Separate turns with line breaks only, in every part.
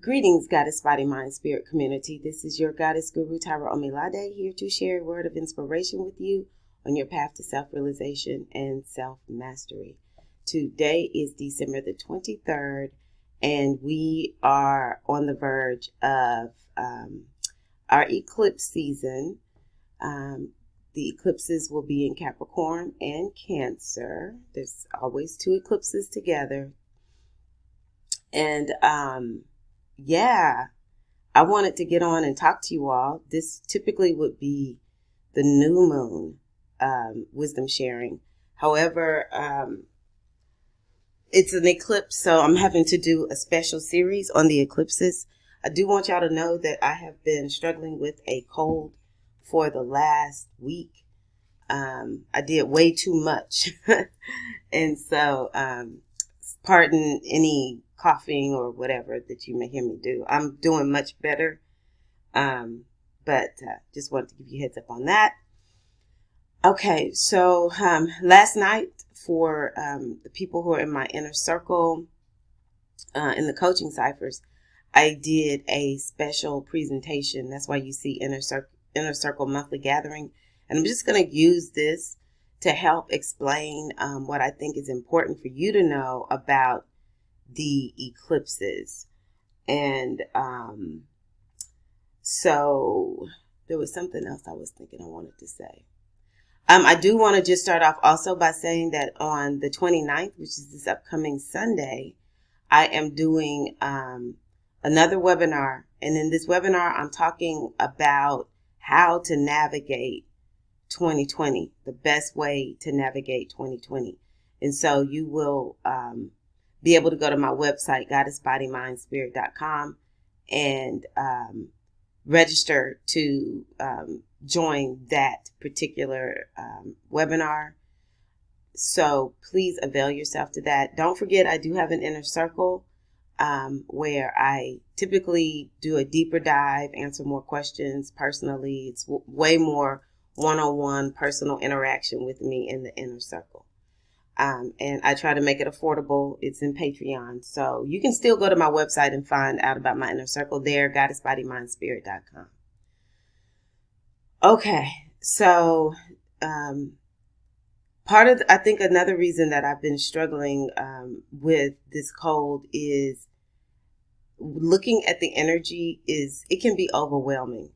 Greetings, Goddess Body, Mind, Spirit community. This is your Goddess Guru, Tirra-Omilade, here to share a word of inspiration with you on your path to self-realization and self-mastery. Today is December the 23rd, and we are on the verge of our eclipse season. The eclipses will be in Capricorn and Cancer. There's always two eclipses together. And I wanted to get on and talk to you all. This typically would be the new moon wisdom sharing. However, it's an eclipse, so I'm having to do a special series on the eclipses. I do want y'all to know that I have been struggling with a cold for the last week. I did way too much. And so, pardon any coughing or whatever that you may hear me do. I'm doing much better. But just wanted to give you a heads up on that. Okay, so last night for the people who are in my inner circle, in the coaching ciphers, I did a special presentation. That's why you see Inner Circle Monthly Gathering. And I'm just going to use this to help explain what I think is important for you to know about the eclipses. And so there was something else I was thinking I wanted to say. I do want to just start off also by saying that on the 29th, which is this upcoming Sunday, I am doing another webinar. And in this webinar, I'm talking about how to navigate 2020, the best way to navigate 2020. And so you will be able to go to my website, goddessbodymindspirit.com, and register to join that particular webinar. So please avail yourself to that. Don't forget, I do have an inner circle where I typically do a deeper dive, answer more questions personally. It's way more one-on-one personal interaction with me in the inner circle. And I try to make it affordable. It's in Patreon. So you can still go to my website and find out about my inner circle there, goddessbodymindspirit.com. Okay, so I think another reason that I've been struggling with this cold is looking at the energy it can be overwhelming.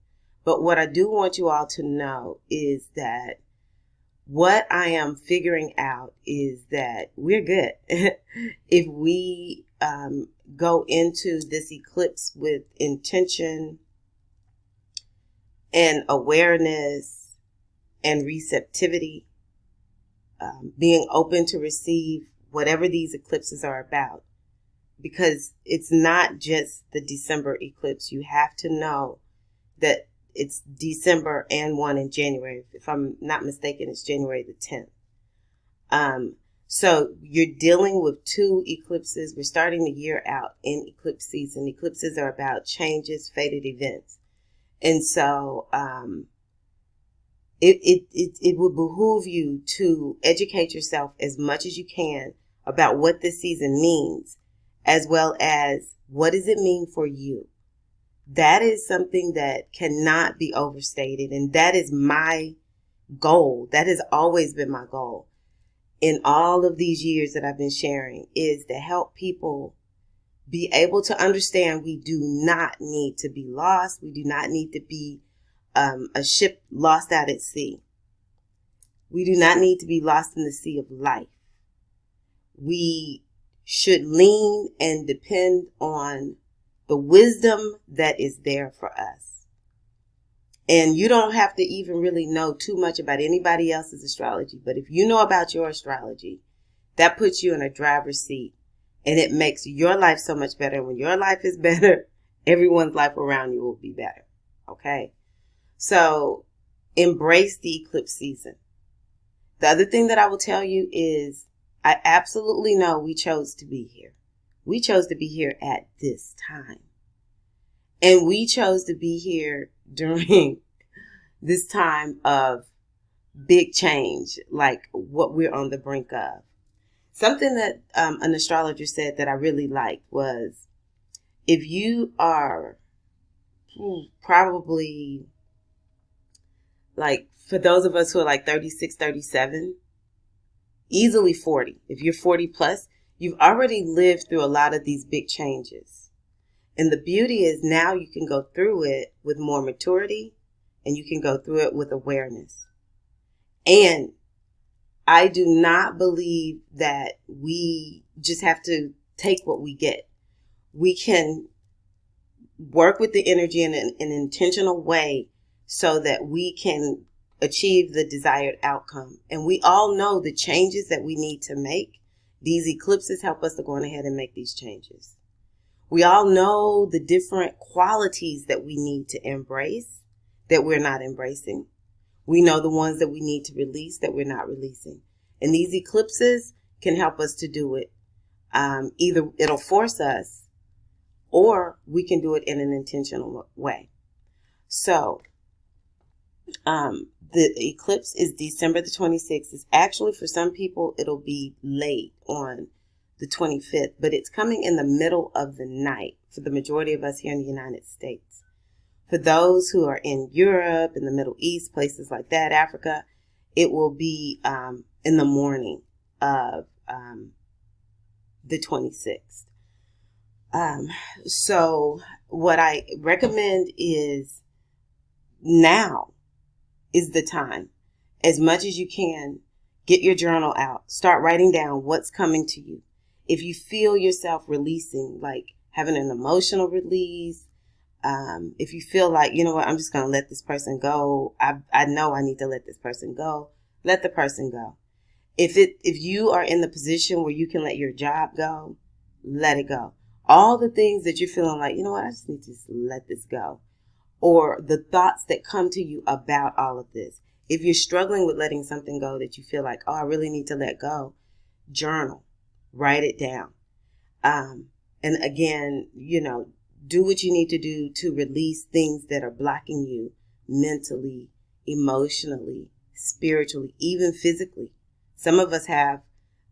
But what I do want you all to know is that what I am figuring out is that we're good. If we go into this eclipse with intention and awareness and receptivity, being open to receive whatever these eclipses are about, because it's not just the December eclipse. You have to know that it's December and one in January. If I'm not mistaken, it's January the 10th. So you're dealing with two eclipses. We're starting the year out in eclipse season. Eclipses are about changes, fated events. And so it would behoove you to educate yourself as much as you can about what this season means, as well as what does it mean for you. That is something that cannot be overstated. And that is my goal. That has always been my goal in all of these years that I've been sharing, is to help people be able to understand we do not need to be lost. We do not need to be a ship lost out at sea. We do not need to be lost in the sea of life. We should lean and depend on the wisdom that is there for us. And you don't have to even really know too much about anybody else's astrology. But if you know about your astrology, that puts you in a driver's seat. And it makes your life so much better. And when your life is better, everyone's life around you will be better. Okay? So embrace the eclipse season. The other thing that I will tell you is I absolutely know we chose to be here. We chose to be here at this time. And we chose to be here during this time of big change, like what we're on the brink of. Something that an astrologer said that I really liked was, if you are probably, like, for those of us who are like 36, 37, easily 40. If you're 40 plus, you've already lived through a lot of these big changes. And the beauty is now you can go through it with more maturity, and you can go through it with awareness. And I do not believe that we just have to take what we get. We can work with the energy in an intentional way so that we can achieve the desired outcome. And we all know the changes that we need to make. These eclipses help us to go on ahead and make these changes. We all know the different qualities that we need to embrace that we're not embracing. We know the ones that we need to release that we're not releasing. And these eclipses can help us to do it. Either it'll force us, or we can do it in an intentional way. So, the eclipse is December the 26th. It's actually, for some people, it'll be late on the 25th, but it's coming in the middle of the night for the majority of us here in the United States. For those who are in Europe, in the Middle East, places like that, Africa, it will be in the morning of the 26th. So what I recommend is now is the time. As much as you can, get your journal out. Start writing down what's coming to you. If you feel yourself releasing, like having an emotional release, if you feel like, you know what, I'm just going to let this person go. I know I need to let this person go. Let the person go. If you are in the position where you can let your job go, let it go. All the things that you're feeling like, you know what, I just need to just let this go. Or the thoughts that come to you about all of this. If you're struggling with letting something go that you feel like, oh, I really need to let go, journal, write it down. And again, do what you need to do to release things that are blocking you mentally, emotionally, spiritually, even physically. Some of us have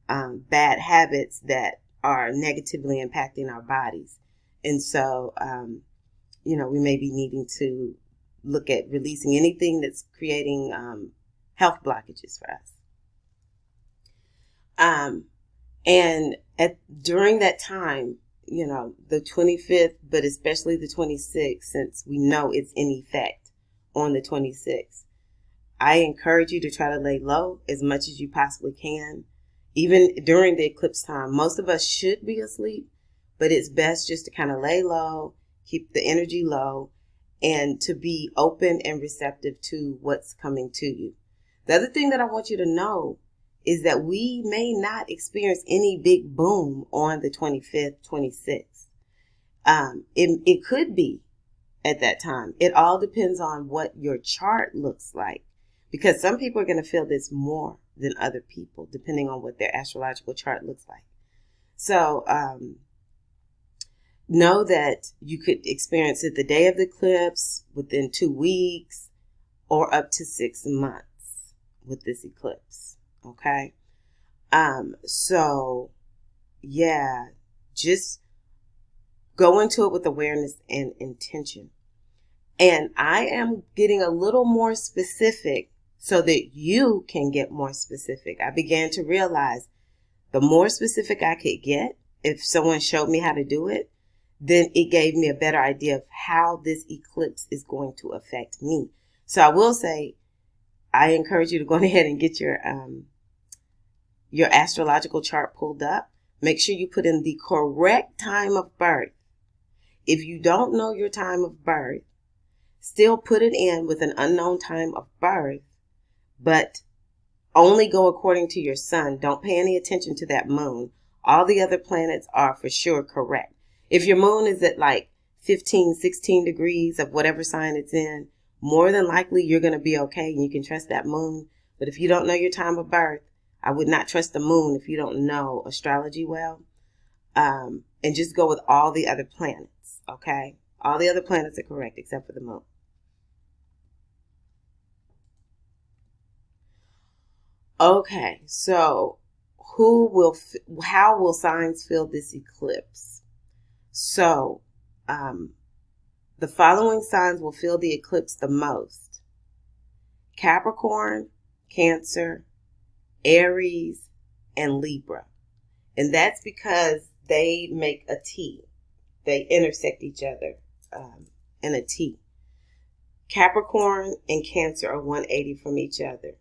bad habits that are negatively impacting our bodies. And so, we may be needing to look at releasing anything that's creating health blockages for us. And during that time, the 25th, but especially the 26th, since we know it's in effect on the 26th, I encourage you to try to lay low as much as you possibly can. Even during the eclipse time, most of us should be asleep, but it's best just to kind of lay low, keep the energy low, and to be open and receptive to what's coming to you. The other thing that I want you to know is that we may not experience any big boom on the 25th, 26th. It could be at that time. It all depends on what your chart looks like, because some people are going to feel this more than other people, depending on what their astrological chart looks like. So know that you could experience it the day of the eclipse, within 2 weeks, or up to 6 months with this eclipse. Okay. So yeah, just go into it with awareness and intention. And I am getting a little more specific so that you can get more specific. I began to realize the more specific I could get, if someone showed me how to do it, then it gave me a better idea of how this eclipse is going to affect me. So I will say, I encourage you to go ahead and get your astrological chart pulled up. Make sure you put in the correct time of birth. If you don't know your time of birth, still put it in with an unknown time of birth, but only go according to your sun. Don't pay any attention to that moon. All the other planets are for sure correct. If your moon is at like 15, 16 degrees of whatever sign it's in, more than likely you're going to be okay and you can trust that moon. But if you don't know your time of birth, I would not trust the moon if you don't know astrology well. And just go with all the other planets, okay? All the other planets are correct except for the moon. Okay, so how will signs feel this eclipse? So the following signs will feel the eclipse the most: Capricorn, Cancer, Aries, and Libra. And that's because they make a T. They intersect each other in a T. Capricorn and Cancer are 180 from each other.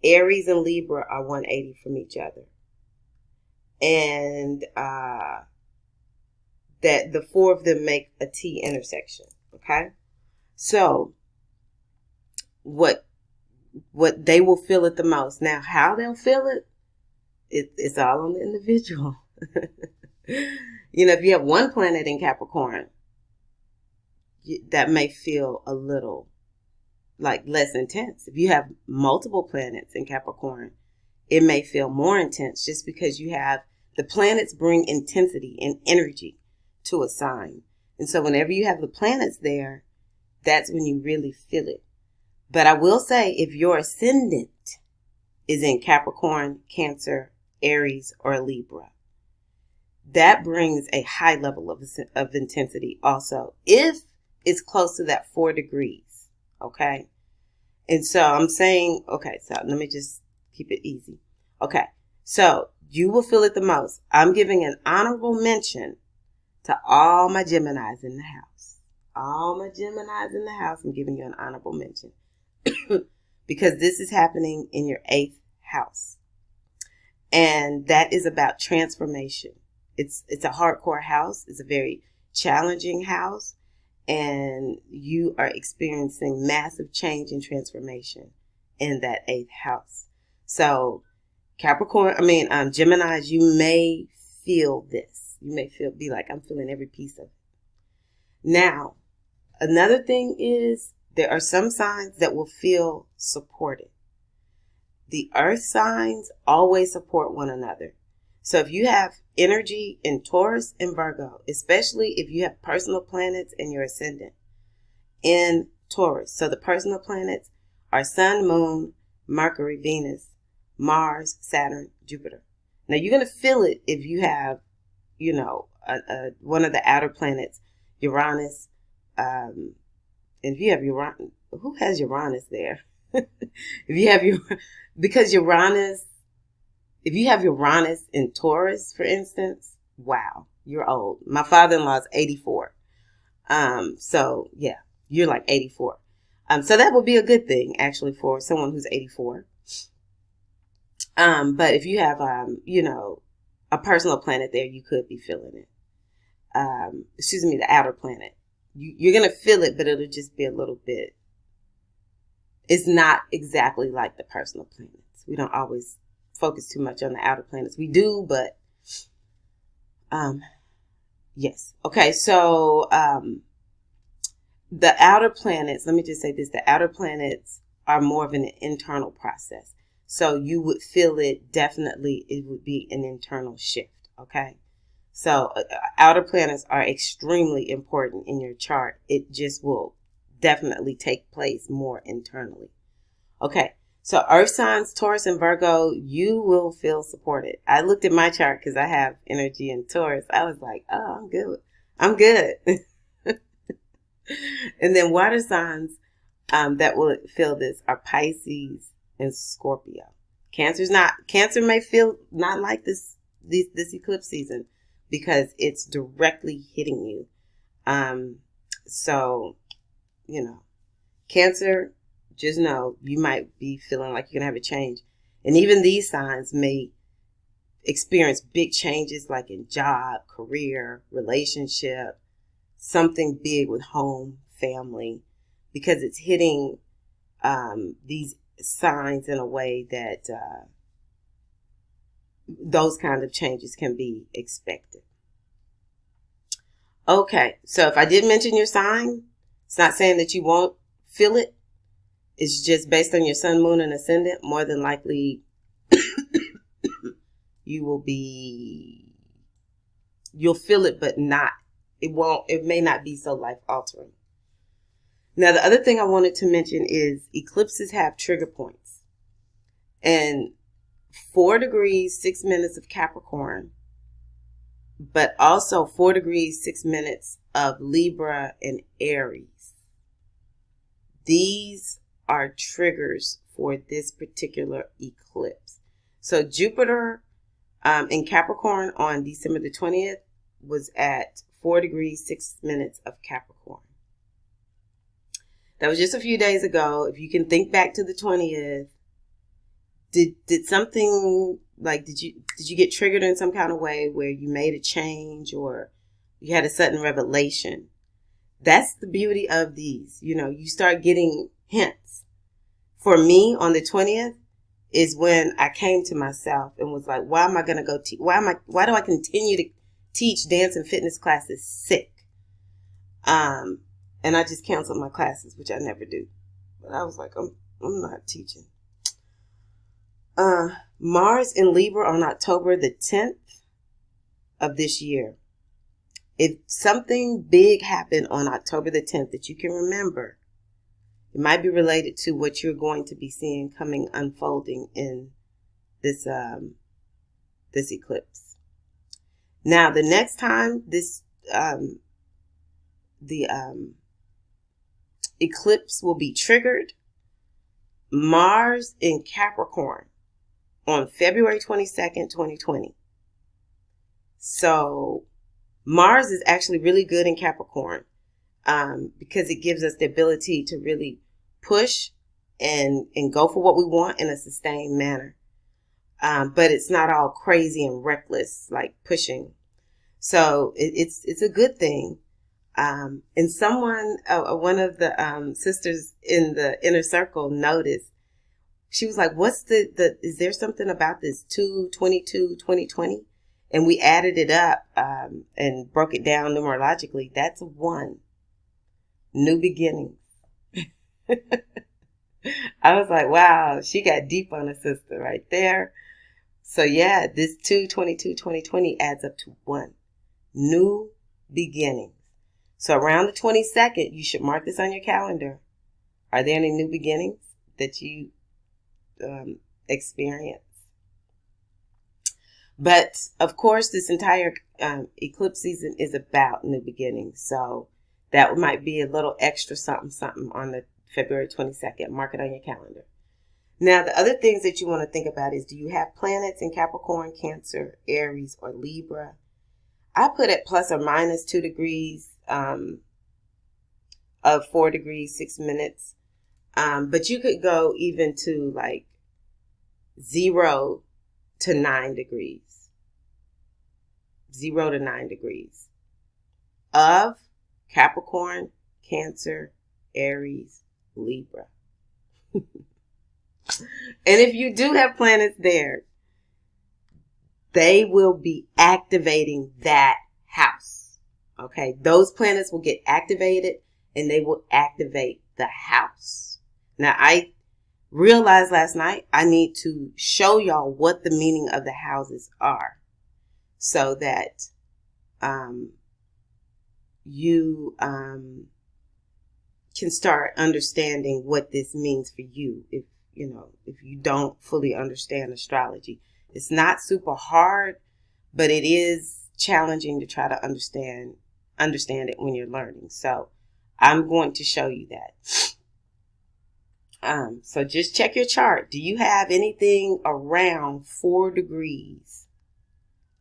Aries and Libra are 180 from each other. And that the four of them make a T intersection. Okay? So what they will feel it the most. Now, how they'll feel it, it's all on the individual. You know, if you have one planet in Capricorn, that may feel a little like less intense. If you have multiple planets in Capricorn, it may feel more intense just because you have the planets bring intensity and energy to a sign. And so whenever you have the planets there, that's when you really feel it. But I will say, if your ascendant is in Capricorn, Cancer, Aries, or Libra, that brings a high level of intensity also, if it's close to that 4 degrees. Okay. And so I'm saying, okay, so let me just keep it easy. Okay. So you will feel it the most. I'm giving an honorable mention to all my Geminis in the house. All my Geminis in the house, I'm giving you an honorable mention. Because this is happening in your 8th house. And that is about transformation. It's a hardcore house. It's a very challenging house. And you are experiencing massive change and transformation in that 8th house. So Geminis, you may feel this. You may be like, I'm feeling every piece of it. Now, another thing is, there are some signs that will feel supported. The earth signs always support one another. So if you have energy in Taurus and Virgo, especially if you have personal planets in your ascendant in Taurus. So the personal planets are Sun, Moon, Mercury, Venus, Mars, Saturn, Jupiter. Now you're going to feel it if you have, one of the outer planets, Uranus, and if you have Uranus, who has Uranus there? If you have because Uranus, if you have Uranus in Taurus, for instance, wow, you're old. My father-in-law is 84. So yeah, you're like 84. So that would be a good thing actually for someone who's 84. But if you have, a personal planet there, you could be feeling it. The outer planet. You're going to feel it, but it'll just be a little bit. It's not exactly like the personal planets. We don't always focus too much on the outer planets. We do, but yes. Okay, so the outer planets, let me just say this, the outer planets are more of an internal process. So you would feel it definitely, it would be an internal shift, okay? So outer planets are extremely important in your chart. It just will definitely take place more internally. Okay, so earth signs, Taurus and Virgo, you will feel supported. I looked at my chart because I have energy in Taurus. I was like, oh, I'm good. I'm good. And then water signs that will feel this are Pisces and Scorpio. Cancer may feel not like this eclipse season because it's directly hitting you. So, Cancer, just know you might be feeling like you're going to have a change. And even these signs may experience big changes like in job, career, relationship, something big with home, family, because it's hitting these signs in a way that those kind of changes can be expected. Okay, so if I did mention your sign, it's not saying that you won't feel it. It's just based on your sun, moon, and ascendant. More than likely, you'll feel it, but it may not be so life altering. Now, the other thing I wanted to mention is eclipses have trigger points. And 4 degrees, 6 minutes of Capricorn but also 4 degrees, 6 minutes of Libra and Aries. These are triggers for this particular eclipse. So Jupiter in Capricorn on December the 20th was at 4 degrees, 6 minutes of Capricorn. That was just a few days ago. If you can think back to the 20th, did something like, did you get triggered in some kind of way where you made a change or you had a sudden revelation? That's the beauty of these. You know, you start getting hints. For me, on the 20th is when I came to myself and was like, why am I going to go why do I continue to teach dance and fitness classes sick? And I just canceled my classes, which I never do. But I was like, I'm not teaching. Mars in Libra on October the 10th of this year. If something big happened on October the 10th that you can remember, it might be related to what you're going to be seeing unfolding in this eclipse. Now, the next time the eclipse will be triggered, Mars in Capricorn on February 22nd, 2020. So Mars is actually really good in Capricorn because it gives us the ability to really push and go for what we want in a sustained manner. But it's not all crazy and reckless like pushing. So it's a good thing. And someone, one of the sisters in the inner circle noticed, she was like, what's is there something about this 2/22/2020? And we added it up and broke it down numerologically. That's a 1. New beginnings. I was like, wow, she got deep on her sister right there. So yeah, this 2/22/2020 adds up to 1. New beginnings. So around the 22nd, you should mark this on your calendar. Are there any new beginnings that you experience? But of course, this entire eclipse season is about new beginnings. So that might be a little extra something on the February 22nd. Mark it on your calendar. Now, the other things that you want to think about is, do you have planets in Capricorn, Cancer, Aries, or Libra? I put at plus or minus 2 degrees of 4 degrees, 6 minutes. But you could go even to like 0 to 9 degrees. 0 to 9 degrees of Capricorn, Cancer, Aries, Libra. And if you do have planets there, they will be activating that house. Okay, those planets will get activated and they will activate the house. Now, I realized last night I need to show y'all what the meaning of the houses are so that you can start understanding what this means for you. If you don't fully understand astrology, it's not super hard, but it is challenging to try to understand it when you're learning. So I'm going to show you that. So just check your chart. Do you have anything around 4 degrees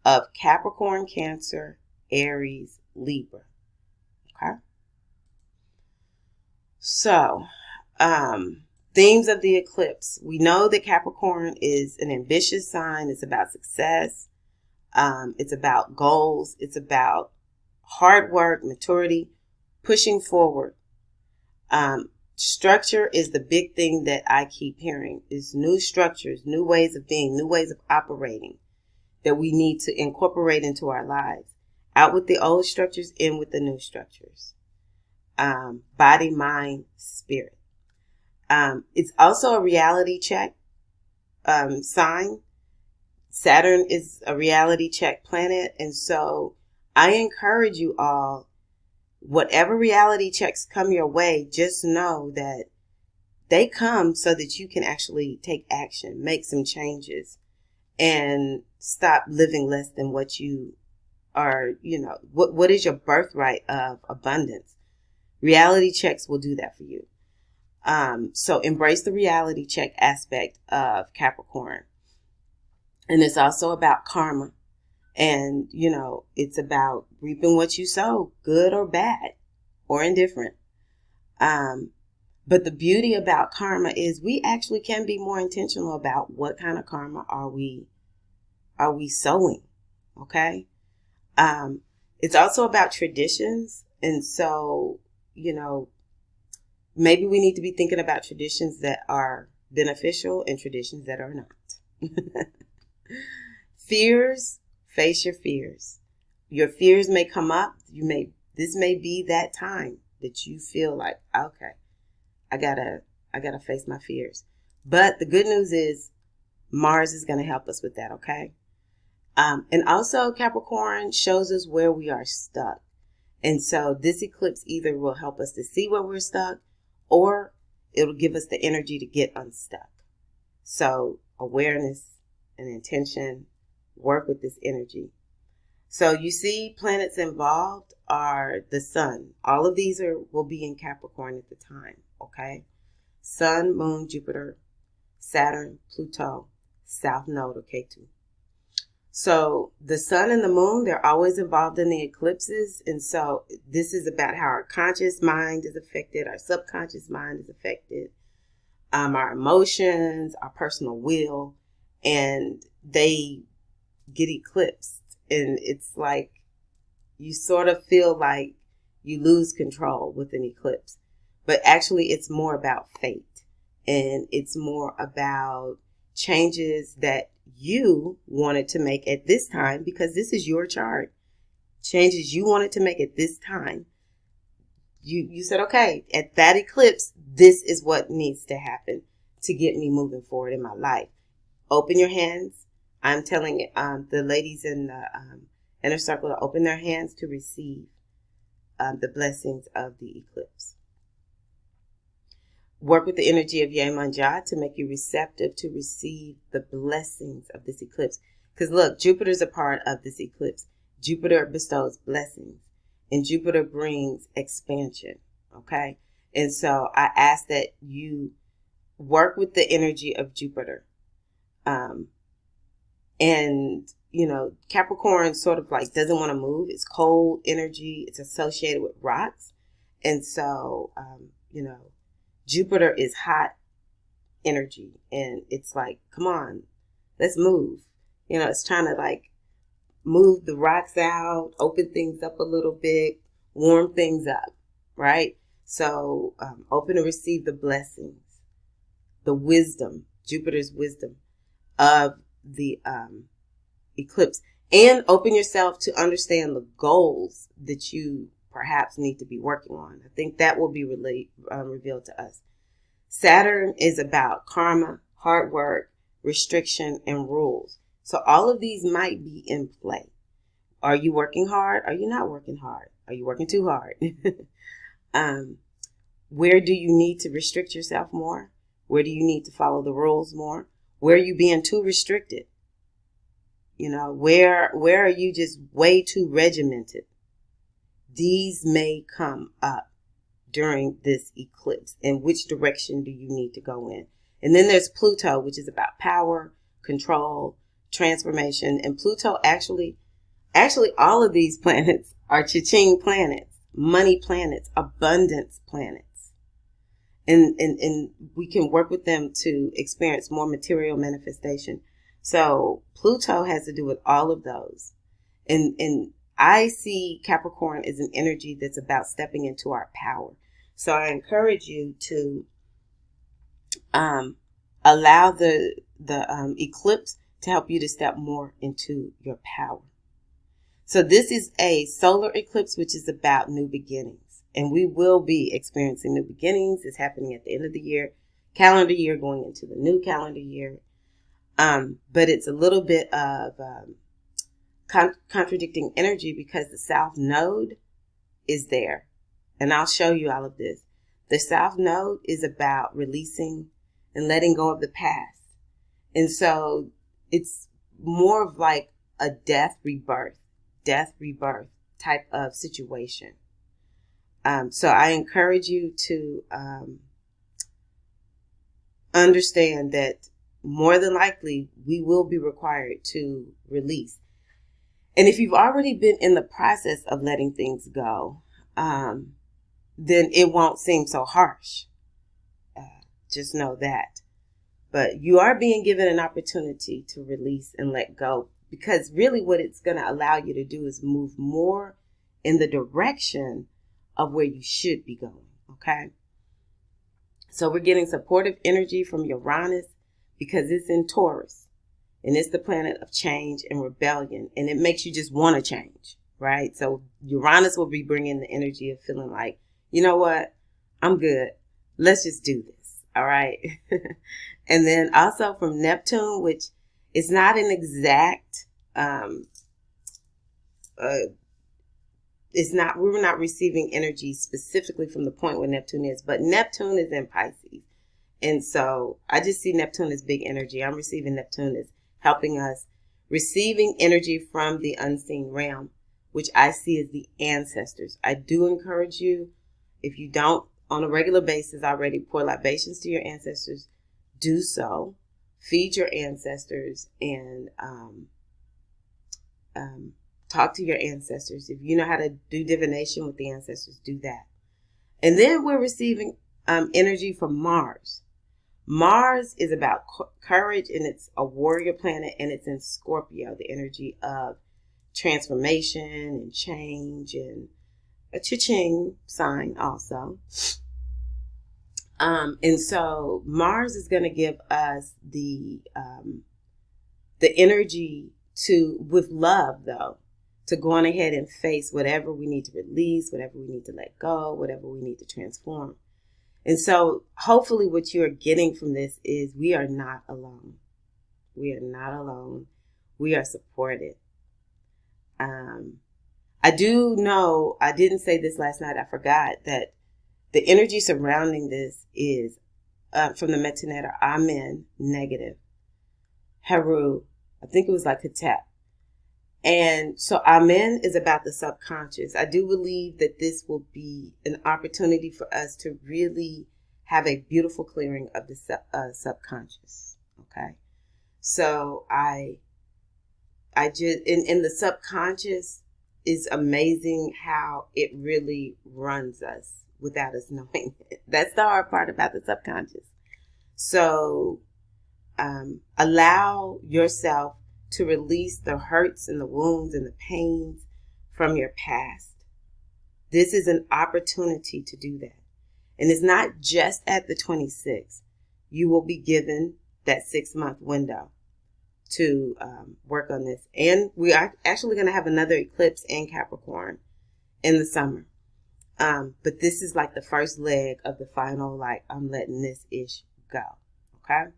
of Capricorn, Cancer, Aries, Libra? Okay. So, themes of the eclipse. We know that Capricorn is an ambitious sign. It's about success. It's about goals. It's about hard work, maturity, pushing forward. Structure is the big thing that I keep hearing. Is new structures, new ways of being, new ways of operating that we need to incorporate into our lives. Out with the old structures, in with the new structures. Body, mind, spirit. It's also a reality check sign. Saturn is a reality check planet. And so I encourage you all, whatever reality checks come your way, just know that they come so that you can actually take action, make some changes, and stop living less than what you or, what is your birthright of abundance? Reality checks will do that for you. So embrace the reality check aspect of Capricorn. And it's also about karma. And, it's about reaping what you sow, good or bad or indifferent. But the beauty about karma is we actually can be more intentional about what kind of karma are we sowing. Okay. It's also about traditions. And so, maybe we need to be thinking about traditions that are beneficial and traditions that are not. Fears, face your fears. Your fears may come up. This may be that time that you feel like, okay, I gotta face my fears. But the good news is Mars is going to help us with that. Okay. And also Capricorn shows us where we are stuck. And so this eclipse either will help us to see where we're stuck, or it'll give us the energy to get unstuck. So awareness and intention, work with this energy. So you see planets involved are the sun. All of these will be in Capricorn at the time. Okay. Sun, Moon, Jupiter, Saturn, Pluto, South Node, or Ketu. So the sun and the moon, they're always involved in the eclipses. And so this is about how our conscious mind is affected, our subconscious mind is affected, our emotions, our personal will, and they get eclipsed. And it's like you sort of feel like you lose control with an eclipse. But actually, it's more about fate. And it's more about changes that you wanted to make at this time, because this is your chart. Changes you wanted to make at this time. You said, okay, at that eclipse, this is what needs to happen to get me moving forward in my life. Open your hands. I'm telling the ladies in the inner circle to open their hands to receive the blessings of the eclipse. Work with the energy of Yemanjah to make you receptive to receive the blessings of this eclipse. Because look, Jupiter's a part of this eclipse. Jupiter bestows blessings, and Jupiter brings expansion. Okay. And so I ask that you work with the energy of Jupiter. And, Capricorn sort of like doesn't want to move. It's cold energy. It's associated with rocks. And so, Jupiter is hot energy, and it's like, come on, let's move. It's trying to like move the rocks out, open things up a little bit, warm things up, right? So open to receive the blessings, the wisdom, Jupiter's wisdom of the eclipse, and open yourself to understand the goals that you perhaps need to be working on. I think that will be revealed to us. Saturn is about karma, hard work, restriction, and rules. So all of these might be in play. Are you working hard? Are you not working hard? Are you working too hard? Where do you need to restrict yourself more? Where do you need to follow the rules more? Where are you being too restricted? Where are you just way too regimented? These may come up during this eclipse. And which direction do you need to go in? And then there's Pluto, which is about power, control, transformation. And Pluto actually all of these planets are cha-ching planets, money planets, abundance planets. And we can work with them to experience more material manifestation. So Pluto has to do with all of those. And I see Capricorn as an energy that's about stepping into our power. So I encourage you to allow the eclipse to help you to step more into your power. So this is a solar eclipse, which is about new beginnings. And we will be experiencing new beginnings. It's happening at the end of the year, calendar year, going into the new calendar year. But it's a little bit of contradicting energy because the South Node is there. And I'll show you all of this. The South Node is about releasing and letting go of the past. And so it's more of like a death rebirth death, rebirth type of situation. So I encourage you to understand that more than likely we will be required to release. And if you've already been in the process of letting things go, then it won't seem so harsh. Just know that. But you are being given an opportunity to release and let go, because really what it's going to allow you to do is move more in the direction of where you should be going. Okay. So we're getting supportive energy from Uranus because it's in Taurus and it's the planet of change and rebellion. And it makes you just want to change, right? So Uranus will be bringing the energy of feeling like, you know what? I'm good. Let's just do this. All right. And then also from Neptune, which is not an exact, we're not receiving energy specifically from the point where Neptune is, but Neptune is in Pisces. And so I just see Neptune as big energy. I'm receiving Neptune as helping us, receiving energy from the unseen realm, which I see as the ancestors. I do encourage you, if you don't on a regular basis already pour libations to your ancestors, do so. Feed your ancestors and talk to your ancestors. If you know how to do divination with the ancestors, do that. And then we're receiving energy from Mars. Mars is about courage, and it's a warrior planet, and it's in Scorpio, the energy of transformation and change, and a cha-ching sign also. And so Mars is going to give us the energy to, with love though, to go on ahead and face whatever we need to release, whatever we need to let go, whatever we need to transform. And so hopefully what you're getting from this is we are not alone. We are not alone. We are supported. I do know, I didn't say this last night, I forgot, that the energy surrounding this is from the Metanetter, Amen, negative. Heru, I think it was like Hetep. And so Amen is about the subconscious. I do believe that this will be an opportunity for us to really have a beautiful clearing of the subconscious. Okay. So I just, in the subconscious is amazing how it really runs us without us knowing it. That's the hard part about the subconscious. So allow yourself to release the hurts and the wounds and the pains from your past. This is an opportunity to do that. And it's not just at the 26th. You will be given that 6-month window to work on this. And we are actually going to have another eclipse in Capricorn in the summer. But this is like the first leg of the final, like, I'm letting this ish go. Okay.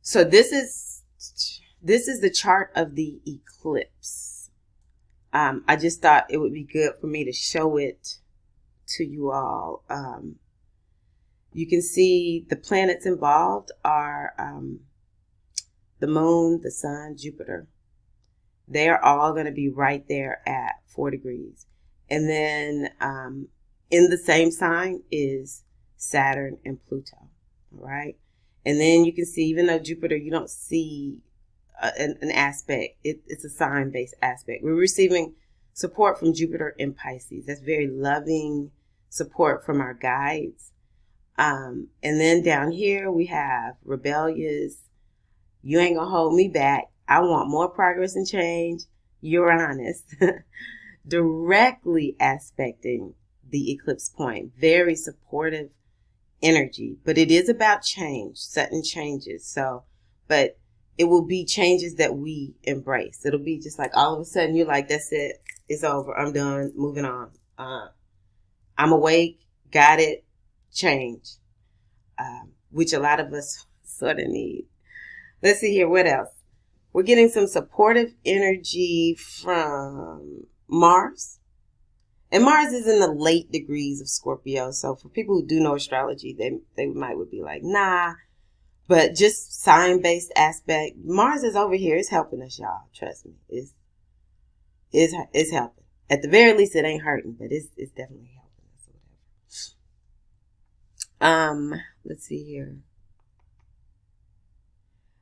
So this is the chart of the eclipse. I just thought it would be good for me to show it to you all. You can see the planets involved are the moon, the sun, Jupiter. They are all going to be right there at 4 degrees. And then in the same sign is Saturn and Pluto. All right. And then you can see, even though Jupiter, you don't see an aspect, it's a sign-based aspect. We're receiving support from Jupiter in Pisces. That's very loving support from our guides. And then down here we have rebellious, you ain't gonna hold me back, I want more progress and change, Uranus, directly aspecting the eclipse point. Very supportive energy, but it is about change, sudden changes. So, but it will be changes that we embrace. It'll be just like all of a sudden you're like, that's it, it's over, I'm done, moving on. I'm awake, got it, change, which a lot of us sort of need. Let's see here, what else? We're getting some supportive energy from Mars. And Mars is in the late degrees of Scorpio. So for people who do know astrology, they might would be like, nah. But just sign-based aspect. Mars is over here. It's helping us, y'all. Trust me. It's helping. At the very least, it ain't hurting, but it's definitely helping us. Whatever. Let's see here.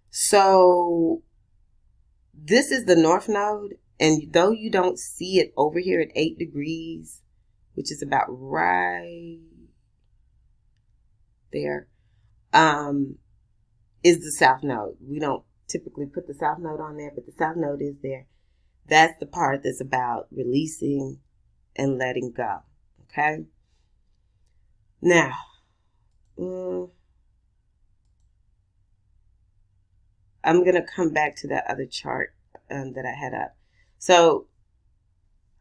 So this is the North Node, and though you don't see it over here at 8 degrees, which is about right there, is the South Node. We don't typically put the South Node on there, but the South Node is there. That's the part that's about releasing and letting go. Okay? Now, I'm going to come back to that other chart that I had up. So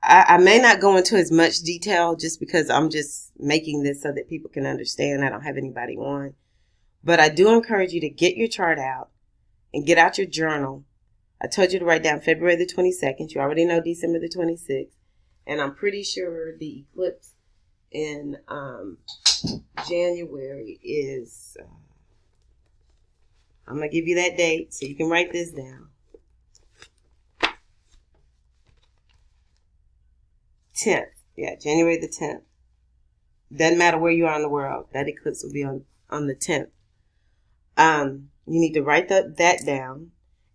I may not go into as much detail just because I'm just making this so that people can understand. I don't have anybody on. But I do encourage you to get your chart out and get out your journal. I told you to write down February the 22nd. You already know December the 26th. And I'm pretty sure the eclipse in January is... I'm going to give you that date so you can write this down. 10th. Yeah, January the 10th. Doesn't matter where you are in the world. That eclipse will be on the 10th. You need to write that down.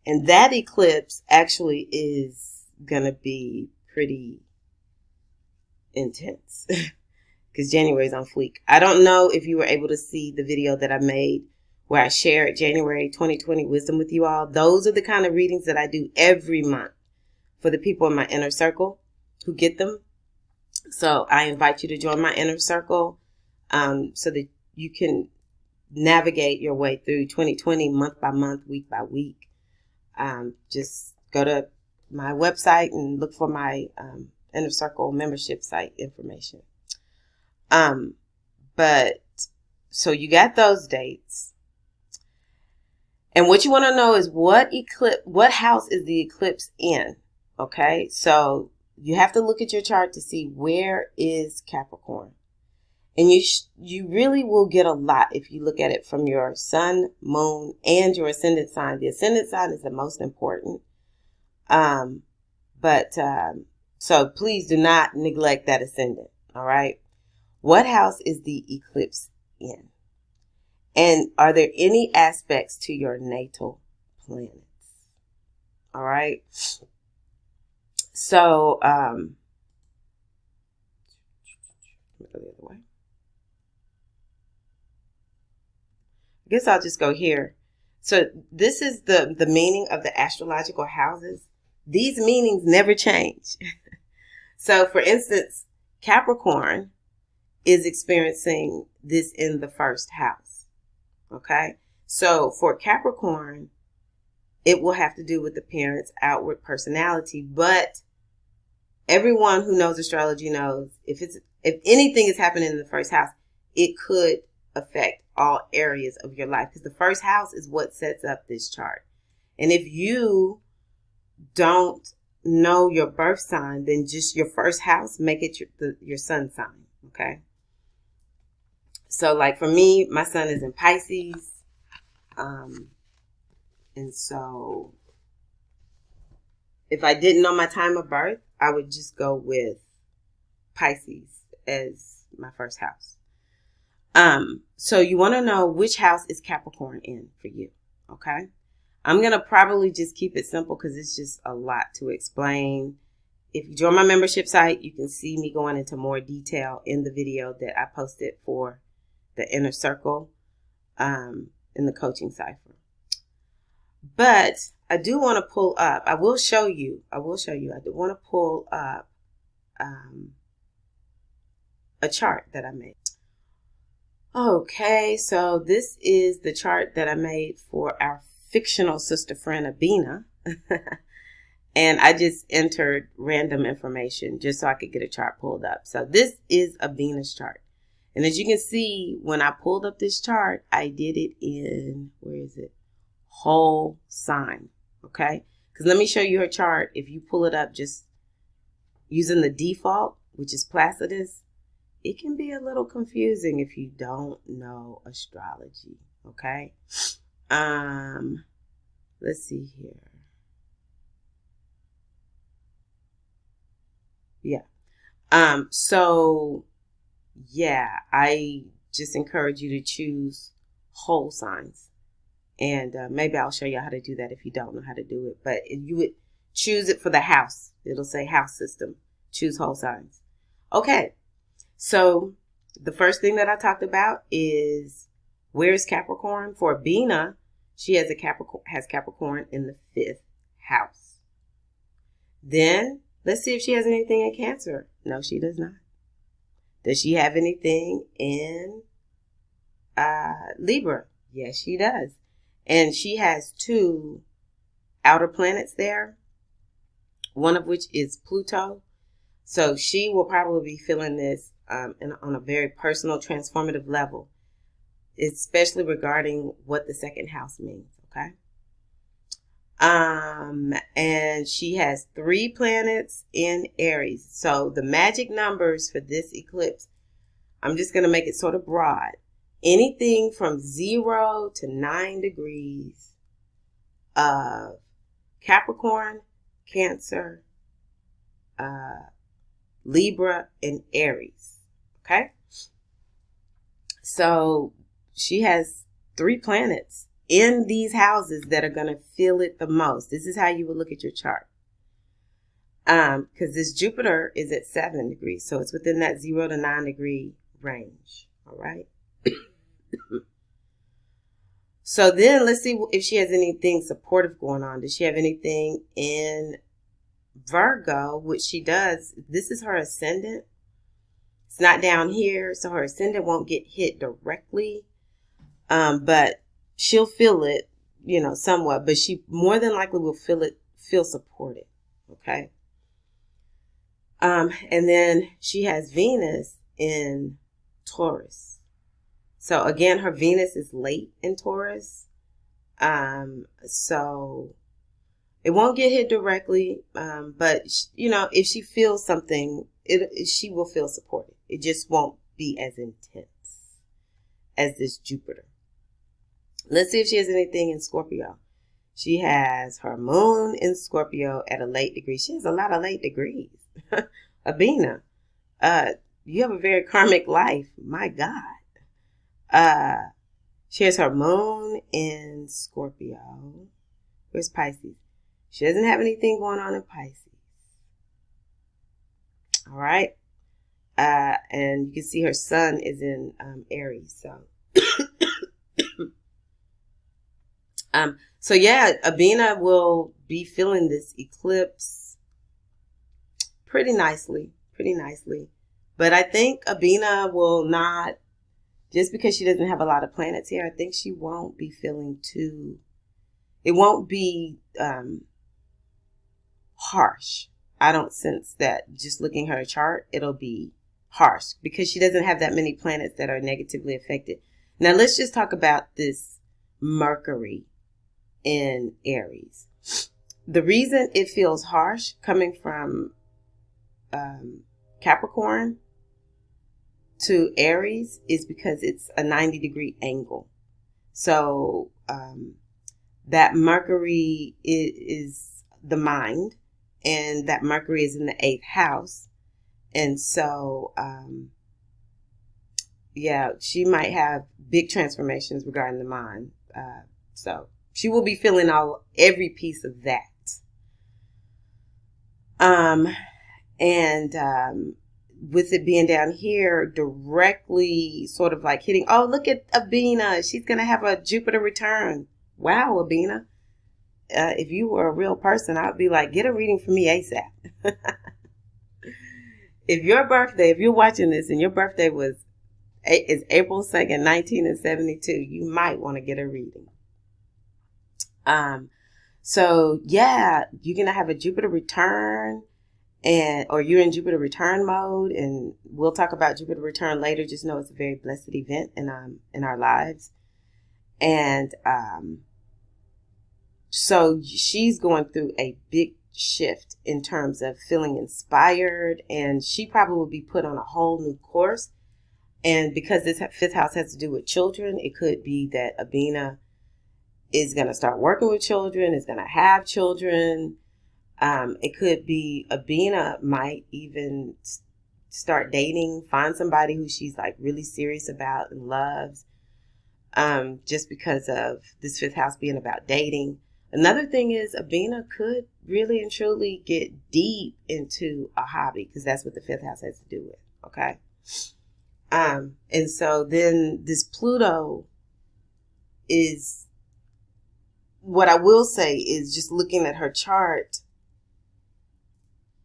And that eclipse actually is going to be pretty intense. Because January is on fleek. I don't know if you were able to see the video that I made where I shared January 2020 wisdom with you all. Those are the kind of readings that I do every month for the people in my inner circle who get them. So I invite you to join my inner circle so that you can navigate your way through 2020 month by month, week by week. Just go to my website and look for my inner circle membership site information. But so you got those dates. And what you want to know is what house is the eclipse in? Okay, so you have to look at your chart to see where is Capricorn. And you really will get a lot if you look at it from your sun, moon, and your ascendant sign. The ascendant sign is the most important. So please do not neglect that ascendant. All right. What house is the eclipse in? And are there any aspects to your natal planets? All right. So, let me go the other way. I guess I'll just go here. So this is the meaning of the astrological houses. These meanings never change. So for instance, Capricorn is experiencing this in the first house. Okay. So for Capricorn, it will have to do with the parent's outward personality, but everyone who knows astrology knows if anything is happening in the first house, it could affect all areas of your life because the first house is what sets up this chart. And if you don't know your birth sign, then just your first house, make it your sun sign. Okay. So like for me, my sun is in Pisces. And so if I didn't know my time of birth, I would just go with Pisces as my first house. So you want to know which house is Capricorn in for you. Okay. I'm going to probably just keep it simple because it's just a lot to explain. If you join my membership site, you can see me going into more detail in the video that I posted for the inner circle, in the coaching cipher. But I do want to pull up. I will show you. I do want to pull up a chart that I made. Okay, so this is the chart that I made for our fictional sister friend Abina. And I just entered random information just so I could get a chart pulled up. So this is Abina's chart. And as you can see, when I pulled up this chart, I did it in, where is it? Whole sign. Okay. Because let me show you her chart. If you pull it up just using the default, which is Placidus, it can be a little confusing if you don't know astrology. Okay. Let's see here. Yeah. So yeah, I just encourage you to choose whole signs. And maybe I'll show you how to do that if you don't know how to do it. But you would choose it for the house. It'll say house system. Choose whole signs. Okay. So the first thing that I talked about is where's Capricorn? For Bina, she has Capricorn in the 5th house. Then let's see if she has anything in Cancer. No, she does not. Does she have anything in Libra? Yes, she does. And she has 2 outer planets there, one of which is Pluto. So she will probably be feeling this on a very personal, transformative level, especially regarding what the 2nd house means, okay? And she has 3 planets in Aries. So the magic numbers for this eclipse, I'm just going to make it sort of broad. Anything from 0 to 9 degrees of Capricorn, Cancer, Libra, and Aries. Okay? So she has 3 planets in these houses that are going to feel it the most. This is how you would look at your chart. Because this Jupiter is at 7 degrees. So it's within that 0 to 9 degree range. All right? So then let's see if she has anything supportive going on. Does she have anything in Virgo, which she does? This is her ascendant. It's not down here, so her ascendant won't get hit directly. But she'll feel it, somewhat. But she more than likely will feel supported. Okay. And then she has Venus in Taurus. So again, her Venus is late in Taurus. So it won't get hit directly. But if she feels something, she will feel supported. It just won't be as intense as this Jupiter. Let's see if she has anything in Scorpio. She has her moon in Scorpio at a late degree. She has a lot of late degrees. Abina, you have a very karmic life. My God. She has her moon in Scorpio. Where's Pisces? She doesn't have anything going on in Pisces. All right. And you can see her sun is in Aries. So yeah, Abina will be feeling this eclipse pretty nicely. But I think Abina will not, just because she doesn't have a lot of planets here, I think she won't be feeling it won't be harsh. I don't sense that just looking at her chart, it'll be harsh because she doesn't have that many planets that are negatively affected. Now let's just talk about this Mercury in Aries. The reason it feels harsh coming from Capricorn to Aries is because it's a 90-degree angle. So that Mercury is the mind, and that Mercury is in the 8th house. And so, she might have big transformations regarding the mind. So she will be feeling every piece of that. With it being down here, directly sort of like hitting, oh, look at Abina. She's going to have a Jupiter return. Wow, Abina. If you were a real person, I'd be like, get a reading for me ASAP. If you're watching this and your birthday is April 2nd, 1972, you might want to get a reading. So yeah, you're going to have a Jupiter return. Or you're in Jupiter return mode, and we'll talk about Jupiter return later. Just know it's a very blessed event in our lives. And so she's going through a big shift in terms of feeling inspired, and she probably will be put on a whole new course. And because this 5th house has to do with children, it could be that Abina is going to start working with children, is going to have children. It could be Abina might even start dating, find somebody who she's like really serious about and loves, just because of this fifth house being about dating. Another thing is Abina could really and truly get deep into a hobby, because that's what the fifth house has to do with. Okay. And so then this Pluto is, what I will say is, just looking at her chart,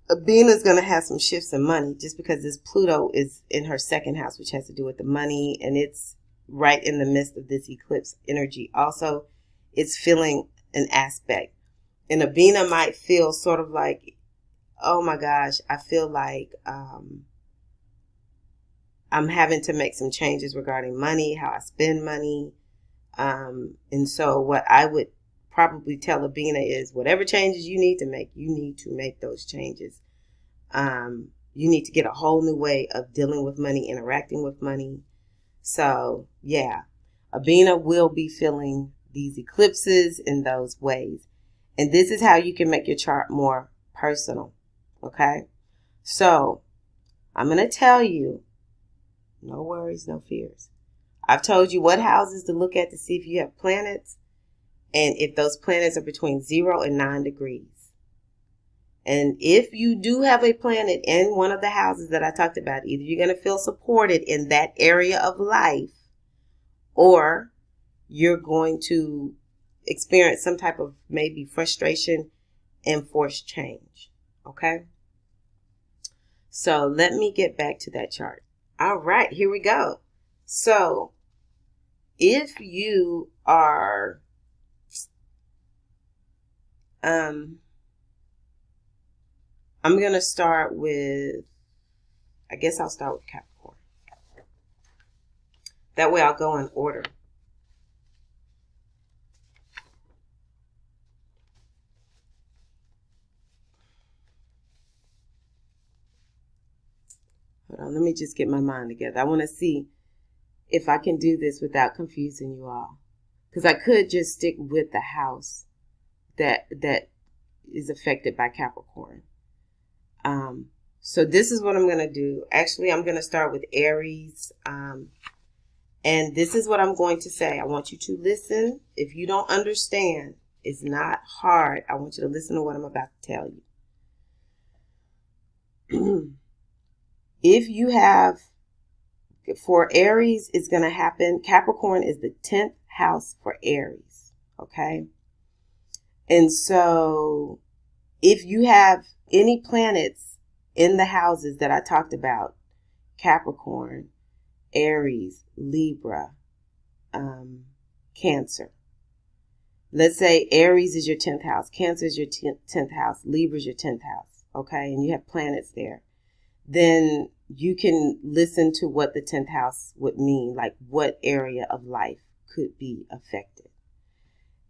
Abina's going to have some shifts in money just because this Pluto is in her second house, which has to do with the money, and it's right in the midst of this eclipse energy. Also, it's feeling an aspect. And Abina might feel sort of like, oh my gosh, I feel like I'm having to make some changes regarding money, how I spend money. And so what I would probably tell Abina is, whatever changes you need to make those changes. You need to get a whole new way of dealing with money, interacting with money. So yeah, Abina will be feeling these eclipses in those ways. And this is how you can make your chart more personal. Okay. So I'm going to tell you, no worries, no fears. I've told you what houses to look at to see if you have planets, and if those planets are between 0 and 9 degrees. And if you do have a planet in one of the houses that I talked about, either you're going to feel supported in that area of life, or you're going to experience some type of maybe frustration and forced change. Okay? So let me get back to that chart. All right, here we go. So if you are, I'm going to start with, I guess I'll start with Capricorn. That way I'll go in order. Hold on, let me just get my mind together. I want to see if I can do this without confusing you all. Because I could just stick with the house that is affected by Capricorn. So this is what I'm going to do. Actually, I'm going to start with Aries. And this is what I'm going to say. I want you to listen. If you don't understand, it's not hard. I want you to listen to what I'm about to tell you. If you have, for Aries, it's going to happen. Capricorn is the 10th house for Aries. Okay. And so if you have any planets in the houses that I talked about, Capricorn, Aries, Libra, Cancer. Let's say Aries is your 10th house. Cancer is your 10th house. Libra is your 10th house. Okay. And you have planets there. Then you can listen to what the 10th house would mean, like what area of life could be affected.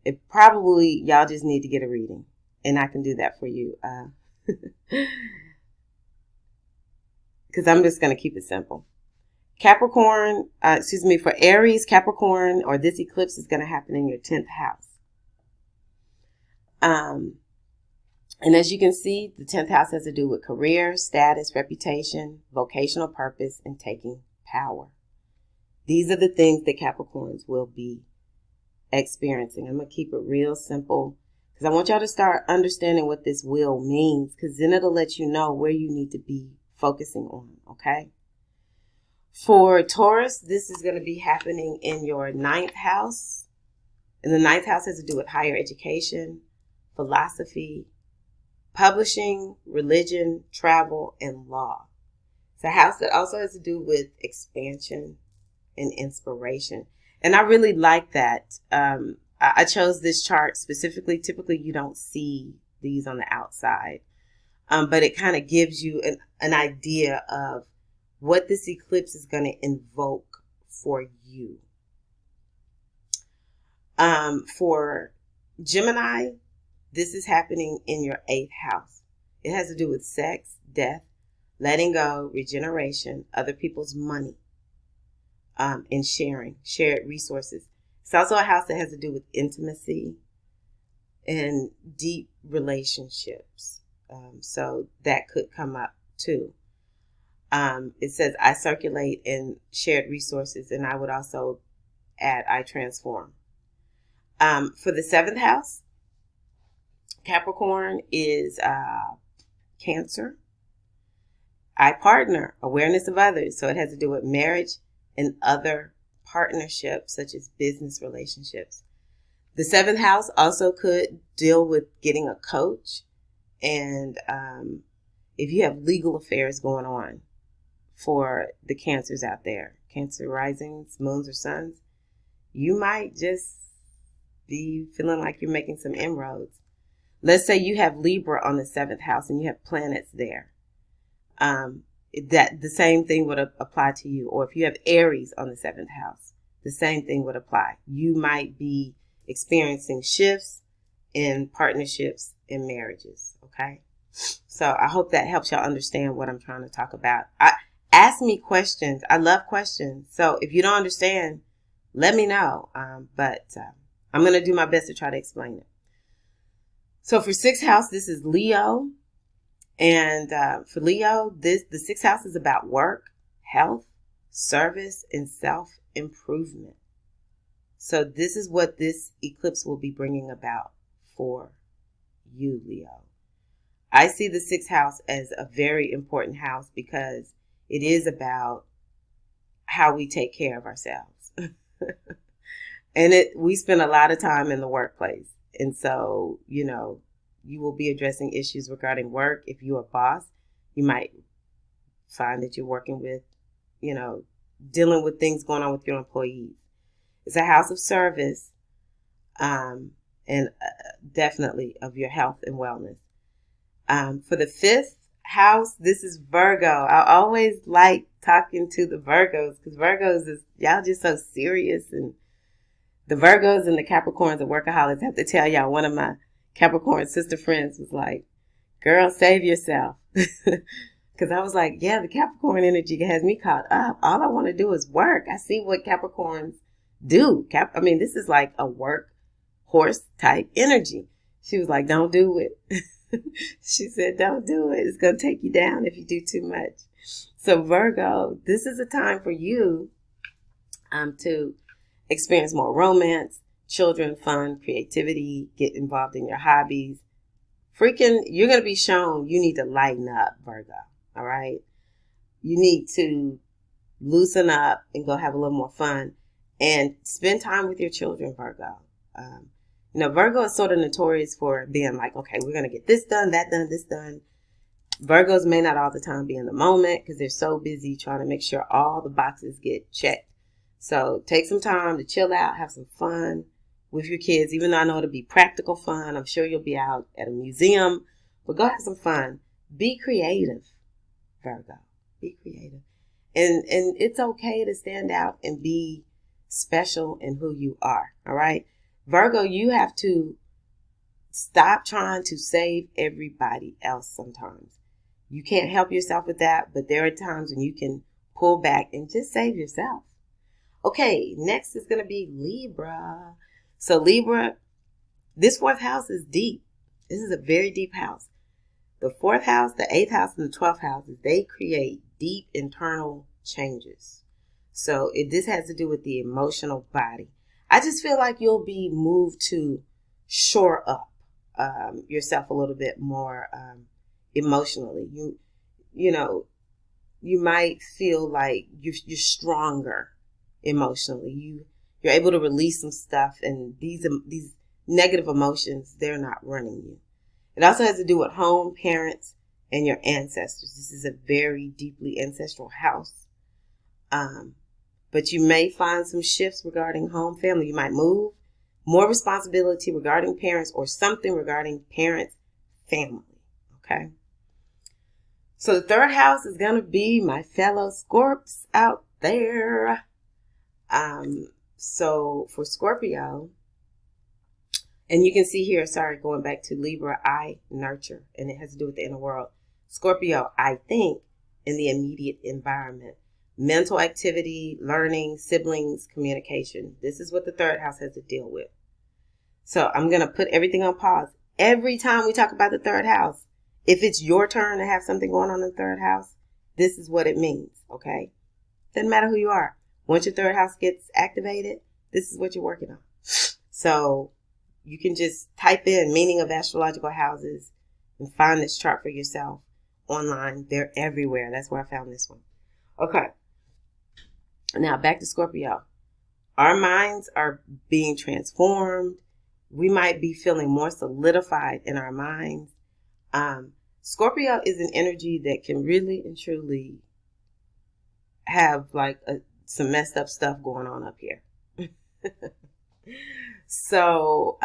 It probably, y'all just need to get a reading, and I can do that for you. Because I'm just going to keep it simple. Capricorn, for Aries, Capricorn, or this eclipse is going to happen in your 10th house. And as you can see, the 10th house has to do with career, status, reputation, vocational purpose, and taking power. These are the things that Capricorns will be experiencing. I'm going to keep it real simple because I want y'all to start understanding what this will means, because then it'll let you know where you need to be focusing on, okay? For Taurus, this is going to be happening in your 9th house. And the 9th house has to do with higher education, philosophy, publishing, religion, travel, and law. It's a house that also has to do with expansion and inspiration. And I really like that. I chose this chart specifically. Typically, you don't see these on the outside. But it kind of gives you an idea of what this eclipse is going to invoke for you. For Gemini, this is happening in your 8th house. It has to do with sex, death, letting go, regeneration, other people's money, and shared resources. It's also a house that has to do with intimacy and deep relationships. So that could come up too. It says, I circulate in shared resources, and I would also add, I transform. For the 7th house, Capricorn is Cancer. I partner, awareness of others. So it has to do with marriage and other partnerships, such as business relationships. The 7th house also could deal with getting a coach. And if you have legal affairs going on for the Cancers out there, Cancer risings, moons, or suns, you might just be feeling like you're making some inroads. Let's say you have Libra on the 7th house and you have planets there. That the same thing would apply to you. Or if you have Aries on the 7th house, the same thing would apply. You might be experiencing shifts in partnerships and marriages. Okay. So I hope that helps y'all understand what I'm trying to talk about. Ask me questions. I love questions. So if you don't understand, let me know. But I'm going to do my best to try to explain it. So for 6th house, this is Leo. And for Leo, the 6th house is about work, health, service, and self-improvement. So this is what this eclipse will be bringing about for you, Leo. I see the 6th house as a very important house because it is about how we take care of ourselves. And we spend a lot of time in the workplace. And so, you will be addressing issues regarding work. If you're a boss, you might find that you're working with, dealing with things going on with your employees. It's a house of service, and definitely of your health and wellness. For the 5th house, this is Virgo. I always like talking to the Virgos because Virgos y'all just so serious, and the Virgos and the Capricorns and workaholics. I have to tell y'all, one of my Capricorn sister friends was like, girl, save yourself. Because I was like, yeah, the Capricorn energy has me caught up. All I want to do is work. I see what Capricorns do. This is like a work horse type energy. She was like, don't do it. She said, don't do it. It's going to take you down if you do too much. So Virgo, this is a time for you to experience more romance, children, fun, creativity, get involved in your hobbies. You're going to be shown you need to lighten up, Virgo. All right. You need to loosen up and go have a little more fun and spend time with your children, Virgo. Virgo is sort of notorious for being like, okay, we're going to get this done, that done, this done. Virgos may not all the time be in the moment because they're so busy trying to make sure all the boxes get checked. So take some time to chill out, have some fun with your kids. Even though I know it'll be practical fun, I'm sure you'll be out at a museum, but go have some fun. Be creative, Virgo. Be creative. And it's okay to stand out and be special in who you are. All right. Virgo, you have to stop trying to save everybody else sometimes. You can't help yourself with that, but there are times when you can pull back and just save yourself. Okay, next is going to be Libra. So Libra, this 4th house is deep. This is a very deep house. The 4th house, the 8th house, and the 12th houses, they create deep internal changes. So this has to do with the emotional body. I just feel like you'll be moved to shore up yourself a little bit more emotionally. You might feel like you're stronger emotionally. You're able to release some stuff, and these negative emotions, they're not running you. It also has to do with home, parents, and your ancestors. This is a very deeply ancestral house. But you may find some shifts regarding home, family. You might move, more responsibility regarding parents, or something regarding parents, family. Okay. So the 3rd house is going to be my fellow Scorps out there. So for Scorpio, and you can see here, going back to Libra, I nurture, and it has to do with the inner world. Scorpio, I think in the immediate environment. mental activity, learning, siblings, communication. This is what the third house has to deal with. So I'm going to put everything on pause. Every time we talk about the third house, if it's your turn to have something going on in the third house, this is what it means, okay? Doesn't matter who you are. Once your third house gets activated, this is what you're working on. So you can just type in meaning of astrological houses and find this chart for yourself online. They're everywhere. That's where I found this one. Okay. Now back to Scorpio. Our minds are being transformed. We might be feeling more solidified in our minds. Scorpio is an energy that can really and truly have like some messed up stuff going on up here. So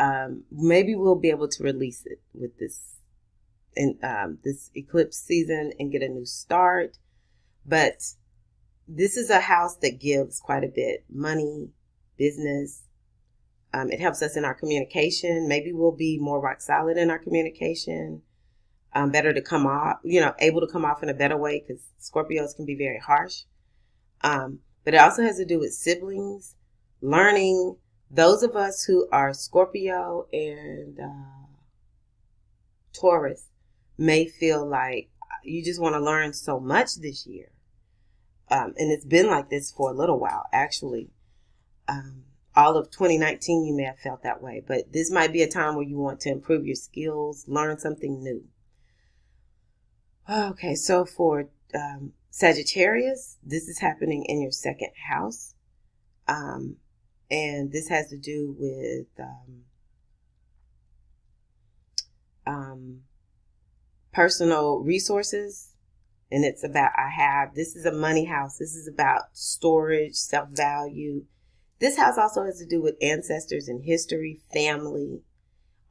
maybe we'll be able to release it with this this eclipse season and get a new start. But this is a house that gives quite a bit. Money, business. It helps us in our communication. Maybe we'll be more rock solid in our communication. Better to come off, able to come off in a better way, because Scorpios can be very harsh. But it also has to do with siblings, learning. Those of us who are Scorpio and Taurus may feel like you just want to learn so much this year. And it's been like this for a little while, actually. All of 2019, you may have felt that way. But this might be a time where you want to improve your skills, learn something new. Okay, so for Sagittarius, this is happening in your second house. And this has to do with personal resources. And it's about, this is a money house. This is about storage, self-value. This house also has to do with ancestors and history, family.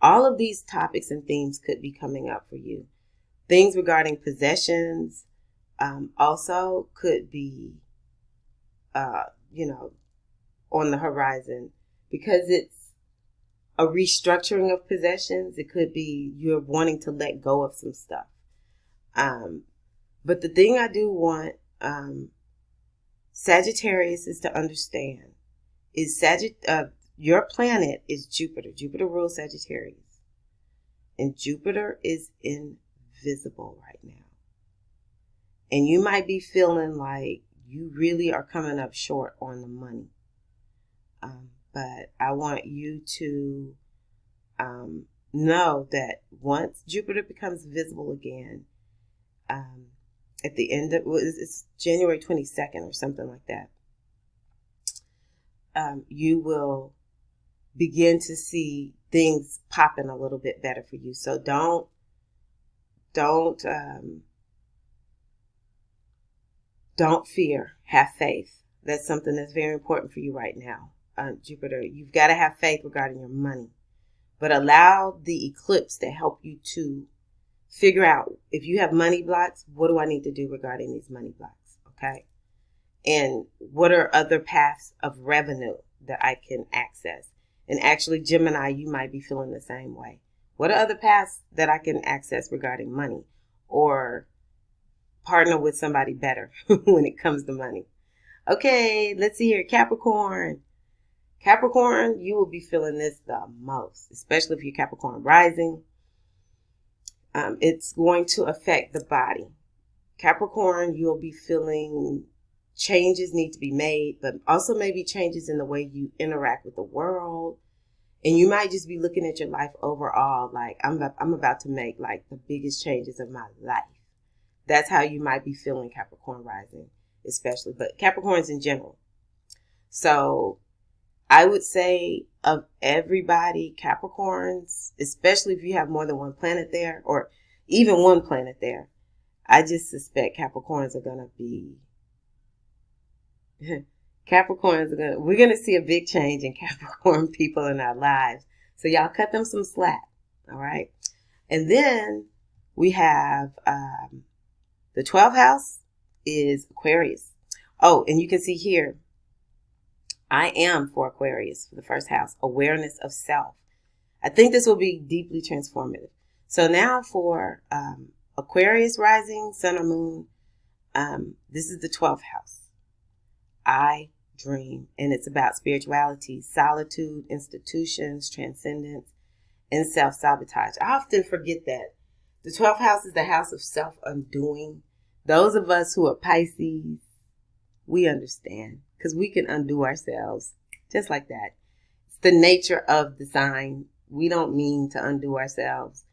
All of these topics and themes could be coming up for you. Things regarding possessions also could be, on the horizon, because it's a restructuring of possessions. It could be you're wanting to let go of some stuff. But the thing I do want Sagittarius is to understand is your planet is Jupiter. Jupiter rules Sagittarius. And Jupiter is invisible right now. And you might be feeling like you really are coming up short on the money. But I want you to know that once Jupiter becomes visible again, at the end of it's January 22nd or something like that, you will begin to see things popping a little bit better for you. So don't fear. Have faith. That's something that's very important for you right now. Jupiter, you've got to have faith regarding your money, but allow the eclipse to help you to figure out if you have money blocks, what do I need to do regarding these money blocks? Okay. And what are other paths of revenue that I can access? And actually, Gemini, you might be feeling the same way. What are other paths that I can access regarding money, or partner with somebody better when it comes to money? Okay, let's see here. Capricorn. Capricorn, you will be feeling this the most, especially if you're Capricorn rising. It's going to affect the body. Capricorn, you'll be feeling changes need to be made, but also maybe changes in the way you interact with the world. And you might just be looking at your life overall like, I'm about to make like the biggest changes of my life. That's how you might be feeling, Capricorn rising, especially, but Capricorns in general. So I would say of everybody, Capricorns, especially if you have more than one planet there, or even one planet there, I just suspect Capricorns are going to be, we're going to see a big change in Capricorn people in our lives. So y'all cut them some slack. All right. And then we have, the 12th house is Aquarius. Oh, and you can see here, I am for Aquarius for the first house, awareness of self. I think this will be deeply transformative. So now for Aquarius rising, sun or moon, this is the 12th house. I dream. And it's about spirituality, solitude, institutions, transcendence, and self-sabotage. I often forget that. The 12th house is the house of self-undoing. Those of us who are Pisces, we understand because we can undo ourselves just like that. It's the nature of the sign. We don't mean to undo ourselves.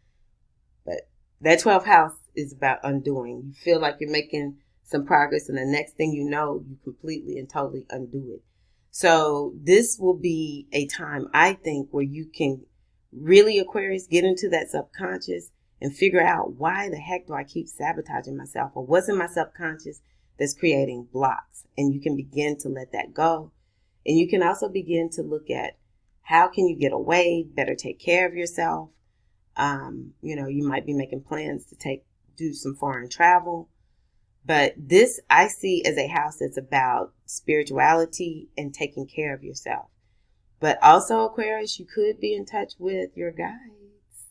But that 12th house is about undoing. You feel like you're making some progress, and the next thing you know, you completely and totally undo it. So this will be a time, I think, where you can really, Aquarius, get into that subconscious and figure out, why the heck do I keep sabotaging myself? Or what's in my subconscious that's creating blocks? And you can begin to let that go. And you can also begin to look at, how can you get away, better take care of yourself? You might be making plans to do some foreign travel. But this I see as a house that's about spirituality and taking care of yourself. But also, Aquarius, you could be in touch with your guides.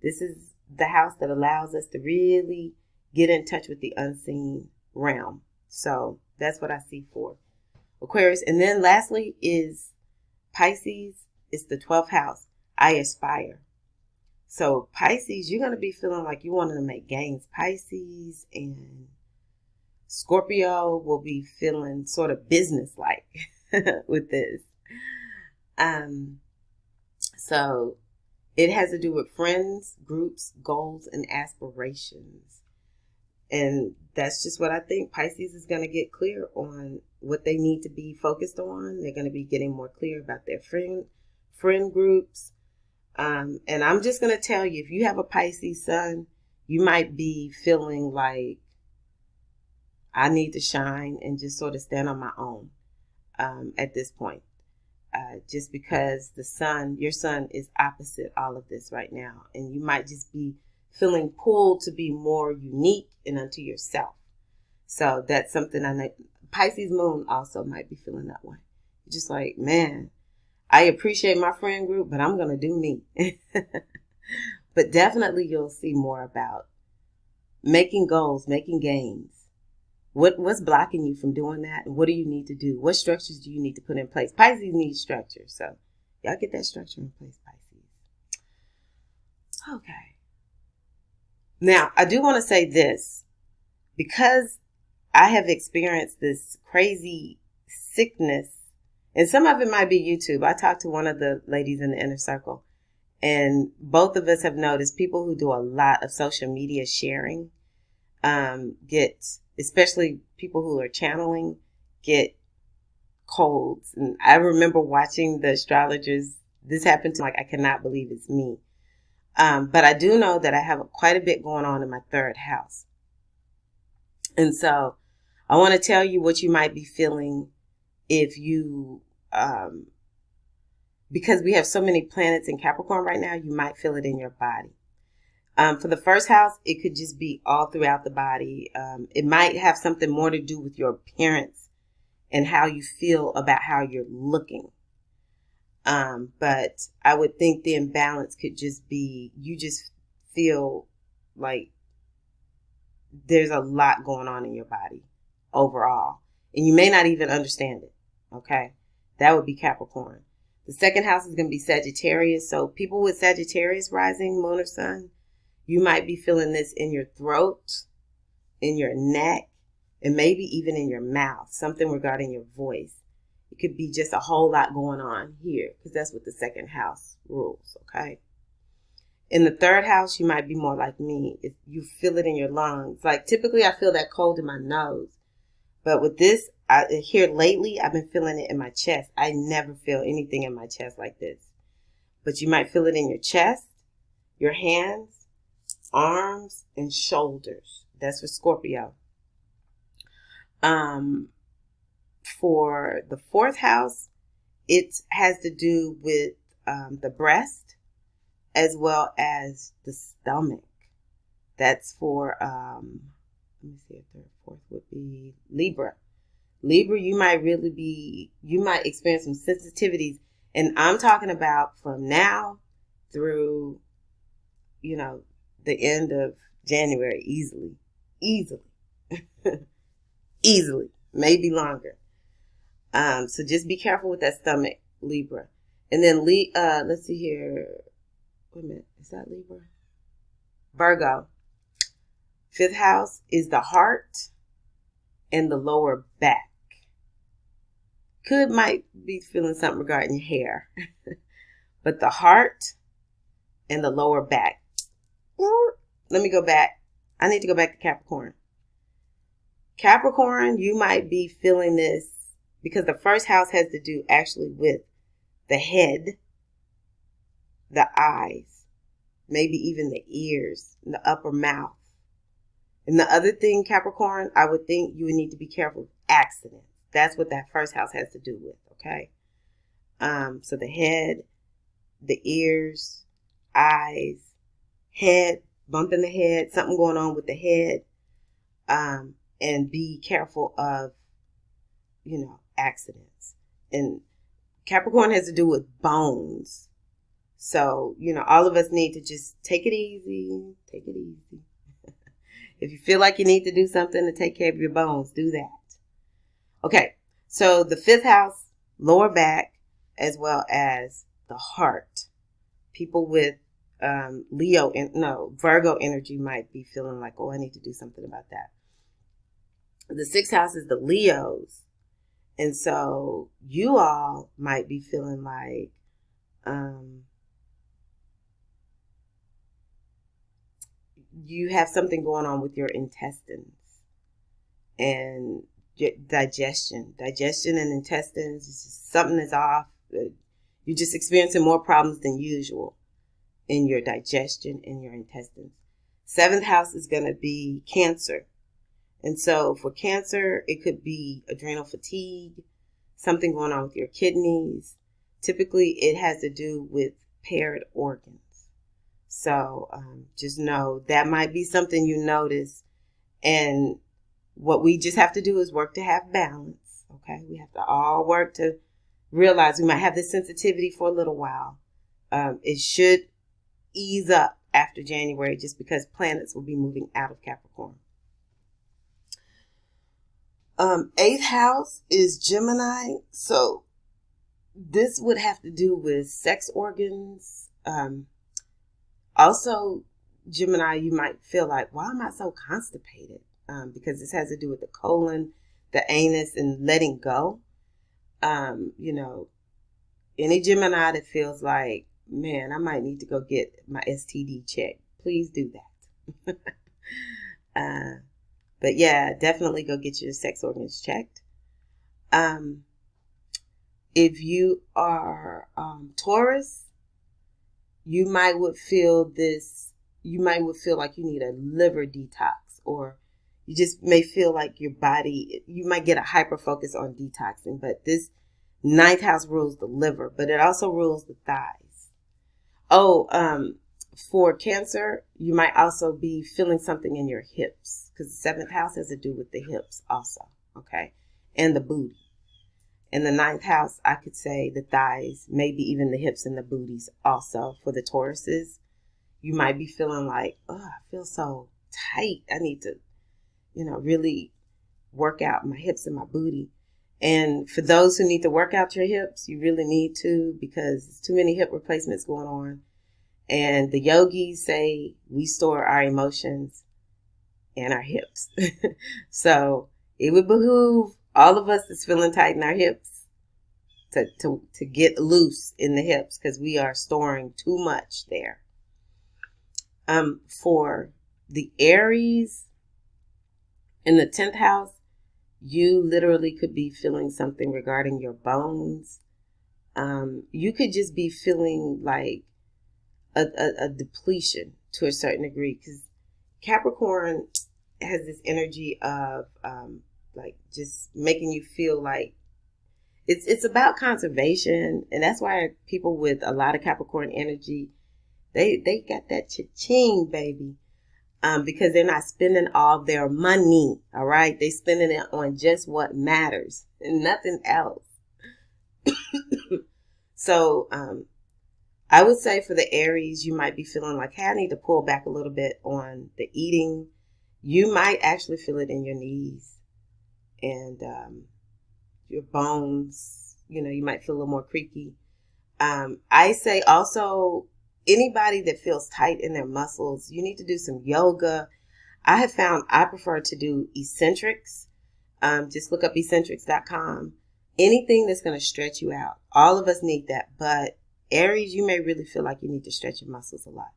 This is the house that allows us to really get in touch with the unseen realm. So that's what I see for Aquarius. And then lastly is Pisces. It's the 12th house. I aspire. So Pisces, you're going to be feeling like you want to make gains. Pisces and Scorpio will be feeling sort of business-like with this. So it has to do with friends, groups, goals, and aspirations. And that's just what I think. Pisces is going to get clear on what they need to be focused on. They're going to be getting more clear about their friend groups. And I'm just going to tell you, if you have a Pisces sun, you might be feeling like, I need to shine and just sort of stand on my own at this point. Just because your sun is opposite all of this right now. And you might just be feeling pulled to be more unique and unto yourself. So that's something I know. Pisces moon also might be feeling that way. Just like, man, I appreciate my friend group, but I'm going to do me. But definitely you'll see more about making goals, making gains. What's blocking you from doing that? And what do you need to do? What structures do you need to put in place? Pisces needs structure. So y'all get that structure in place, Pisces. Okay. Now, I do want to say this. Because I have experienced this crazy sickness, and some of it might be YouTube. I talked to one of the ladies in the inner circle, and both of us have noticed people who do a lot of social media sharing especially people who are channeling, get colds. And I remember watching the astrologers. This happened to me, like, I cannot believe it's me. But I do know that I have quite a bit going on in my 3rd house. And so I want to tell you what you might be feeling if you, because we have so many planets in Capricorn right now, you might feel it in your body. For the 1st house, it could just be all throughout the body. It might have something more to do with your appearance and how you feel about how you're looking. But I would think the imbalance could just be, you just feel like there's a lot going on in your body overall. And you may not even understand it. Okay. That would be Capricorn. The 2nd house is going to be Sagittarius. So people with Sagittarius rising, moon or sun, you might be feeling this in your throat, in your neck, and maybe even in your mouth, something regarding your voice. It could be just a whole lot going on here because that's what the 2nd house rules, okay? In the 3rd house, you might be more like me. If you feel it in your lungs. Like, typically I feel that cold in my nose. But with this, here lately, I've been feeling it in my chest. I never feel anything in my chest like this. But you might feel it in your chest, your hands, arms, and shoulders. That's for Scorpio. For the 4th house, it has to do with the breast as well as the stomach. That's for, let me see, 3rd, 4th would be Libra. Libra, you might experience some sensitivities. And I'm talking about from now through, the end of January, easily, maybe longer. So just be careful with that stomach, Libra. And then let's see here. Wait a minute. Is that Libra? Virgo. Fifth house is the heart and the lower back. Might be feeling something regarding your hair. But the heart and the lower back. Let me go back. I need to go back to Capricorn. Capricorn, you might be feeling this because the first house has to do actually with the head, the eyes, maybe even the ears, and the upper mouth. And the other thing, Capricorn, I would think you would need to be careful with accidents. That's what that first house has to do with, okay? So the head, the ears, eyes, head, bump in the head, something going on with the head, and be careful of, accidents. And Capricorn has to do with bones. So, all of us need to just take it easy. Take it easy. If you feel like you need to do something to take care of your bones, do that. Okay, so the fifth house, lower back, as well as the heart. People with Virgo energy might be feeling like, I need to do something about that. The sixth house is the Leos. And so you all might be feeling like you have something going on with your intestines and digestion and intestines. It's just something is off. You're just experiencing more problems than usual in your digestion and your intestines. Seventh house is going to be Cancer. And so for Cancer, it could be adrenal fatigue, something going on with your kidneys. Typically, it has to do with paired organs. So just know that might be something you notice. And what we just have to do is work to have balance. Okay, we have to all work to realize we might have this sensitivity for a little while. It should ease up after January just because planets will be moving out of Capricorn. Eighth house is Gemini. So this would have to do with sex organs. Also, Gemini, you might feel like, why am I so constipated? Because this has to do with the colon, the anus, and letting go. Any Gemini that feels like, man, I might need to go get my STD checked. Please do that. But yeah, definitely go get your sex organs checked. If you are Taurus, you might feel like you need a liver detox, or you just may feel like your body, you might get a hyper focus on detoxing. But this ninth house rules the liver, but it also rules the thighs. For Cancer, you might also be feeling something in your hips, because the seventh house has to do with the hips also, okay, and the booty. In the ninth house, I could say the thighs, maybe even the hips and the booties also. For the Tauruses, you might be feeling like, I feel so tight. I need to, really work out my hips and my booty. And for those who need to work out your hips, you really need to, because there's too many hip replacements going on. And the yogis say we store our emotions in our hips. So it would behoove all of us that's feeling tight in our hips to get loose in the hips, because we are storing too much there. For the Aries in the 10th house, you literally could be feeling something regarding your bones. You could just be feeling like a depletion to a certain degree, because Capricorn has this energy of like just making you feel like it's about conservation. And that's why people with a lot of Capricorn energy, they got that cha-ching, baby, because they're not spending all their money. All right, they spending it on just what matters and nothing else. So I would say for the Aries, you might be feeling like, hey, I need to pull back a little bit on the eating. You might actually feel it in your knees. And your bones, you might feel a little more creaky. I say also anybody that feels tight in their muscles, you need to do some yoga. I have found I prefer to do eccentrics. Just look up eccentrics.com. Anything that's going to stretch you out. All of us need that. But Aries, you may really feel like you need to stretch your muscles a lot.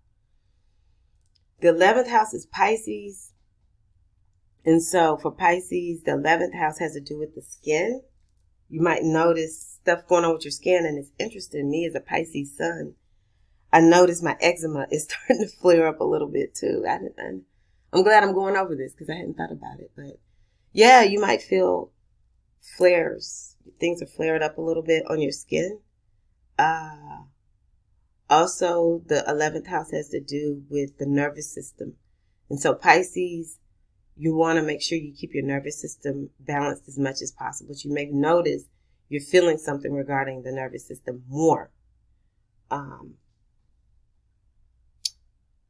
The 11th house is Pisces. And so for Pisces, the 11th house has to do with the skin. You might notice stuff going on with your skin, and it's interesting. Me as a Pisces sun, I notice my eczema is starting to flare up a little bit too. I'm glad I'm going over this because I hadn't thought about it. But yeah, you might feel flares. Things are flared up a little bit on your skin. Also, the 11th house has to do with the nervous system. And so Pisces, you want to make sure you keep your nervous system balanced as much as possible. But you may notice you're feeling something regarding the nervous system more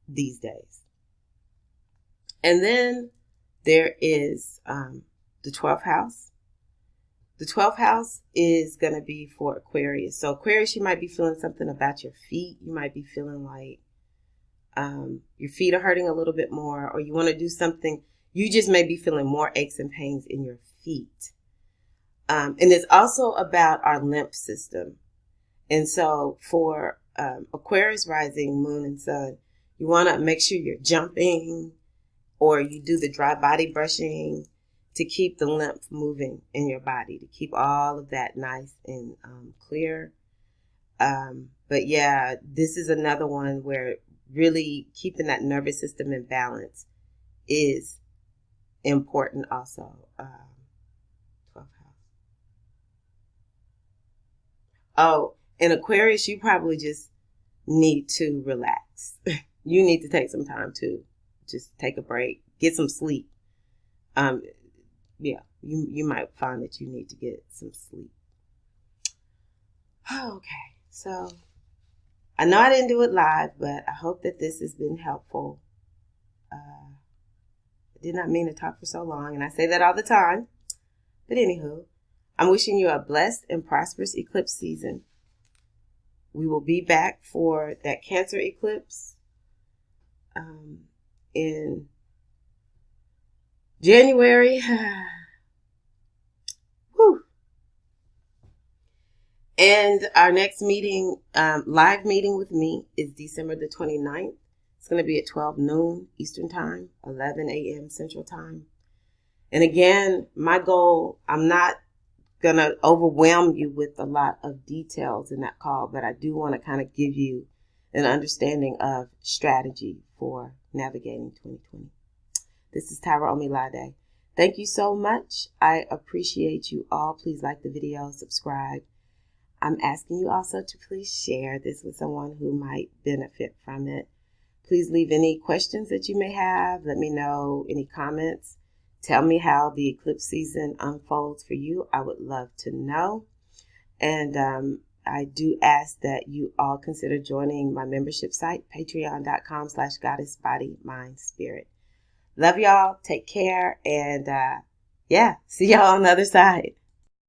these days. And then there is the 12th house. The 12th house is going to be for Aquarius. So Aquarius, you might be feeling something about your feet. You might be feeling like your feet are hurting a little bit more, or you want to do something. You just may be feeling more aches and pains in your feet. And it's also about our lymph system. And so for Aquarius rising, moon and sun, you want to make sure you're jumping, or you do the dry body brushing to keep the lymph moving in your body, to keep all of that nice and clear. But yeah, this is another one where really keeping that nervous system in balance is important also. 12th house. Oh, in Aquarius, you probably just need to relax. You need to take some time to just take a break, get some sleep. Yeah, you might find that you need to get some sleep. Okay, so I know I didn't do it live, but I hope that this has been helpful. I did not mean to talk for so long, and I say that all the time. But anywho, I'm wishing you a blessed and prosperous eclipse season. We will be back for that Cancer eclipse in January. Whew. And our next meeting, live meeting with me, is December the 29th. It's going to be at 12 noon Eastern Time, 11 a.m. Central Time. And again, my goal, I'm not going to overwhelm you with a lot of details in that call, but I do want to kind of give you an understanding of strategy for navigating 2020. This is Tirra-Omilade. Thank you so much. I appreciate you all. Please like the video, subscribe. I'm asking you also to please share this with someone who might benefit from it. Please leave any questions that you may have. Let me know any comments. Tell me how the eclipse season unfolds for you. I would love to know. And I do ask that you all consider joining my membership site, patreon.com/goddessbodymindspirit. Love y'all. Take care. And see y'all on the other side.